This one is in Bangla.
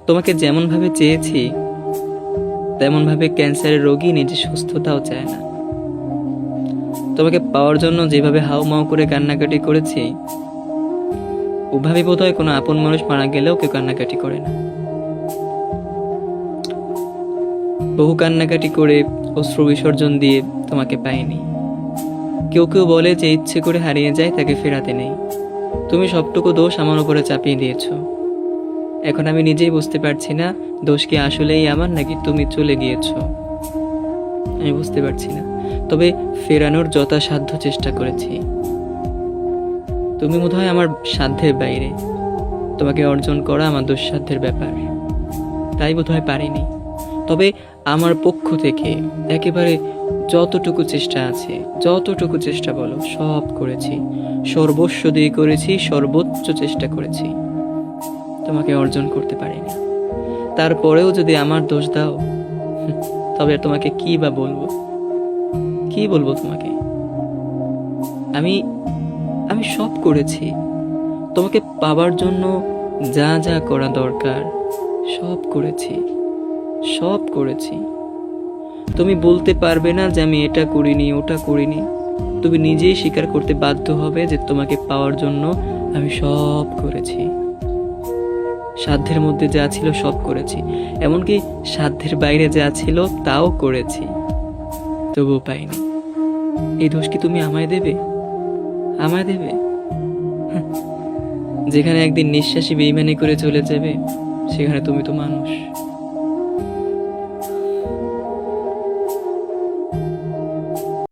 তোমাকে যেমনভাবে চেয়েছি তেমনভাবে ক্যান্সারের রোগী নিজের সুস্থতাও চায় না। তোমাকে পাওয়ার জন্য যেভাবে হাউমাউ করে কান্নাকাটি করেছি, ওভাবে বোধহয় কোনো আপন মানুষ মারা গেলেও কেউ কান্নাকাটি করে না। বহু কান্নাকাটি করে অশ্রু বিসর্জন দিয়ে তোমাকে পাইনি। কেউ কেউ বলে যে ইচ্ছে করে হারিয়ে যায় তাকে ফেরাতে নেই। তুমি সবটুকু দোষ আমার উপরে চাপিয়ে দিয়েছো। এখন আমি নিজেই বুঝতে পারছি না দোষ কি আসলেই আমার নাকি তুমি চলে গিয়েছো। আমি বুঝতে পারছি না, তবে ফেরানোর যথাসাধ্য চেষ্টা করেছি। তুমি বোধহয় আমার সাধ্যের বাইরে, তোমাকে অর্জন করা আমার দুঃসাধ্যের ব্যাপার, তাই বোধহয় পারিনি। তবে আমার পক্ষ থেকে একেবারে যতটুকু চেষ্টা আছে, যতটুকু চেষ্টা বলো সব করেছি, সর্বস্ব দিয়ে করেছি, সর্বোচ্চ চেষ্টা করেছি, তোমাকে অর্জন করতে পারিনি। তারপরেও যদি আমার দোষ দাও, তবে তোমাকে কি বা বলবো, কি বলবো তোমাকে? আমি আমি সব করেছি, তোমাকে পাবার জন্য যা যা করা দরকার সব করেছি, সব করেছি। তুমি বলতে পারবে না যে আমি এটা করিনি, ওটা করিনি। তুমি নিজেই স্বীকার করতে বাধ্য হবে যে তোমাকে পাওয়ার জন্য আমি সব করেছি। সাধ্যের মধ্যে যা ছিল সব করেছি, এমনকি সাধ্যের বাইরে যা ছিল তাও করেছি, তবুও পাইনি। এই দোষ কি তুমি আমায় দেবে? আমায় দেবে? যেখানে একদিন নিঃশ্বাসী বেইমানি করে চলে যাবে, সেখানে তুমি তো মানুষ।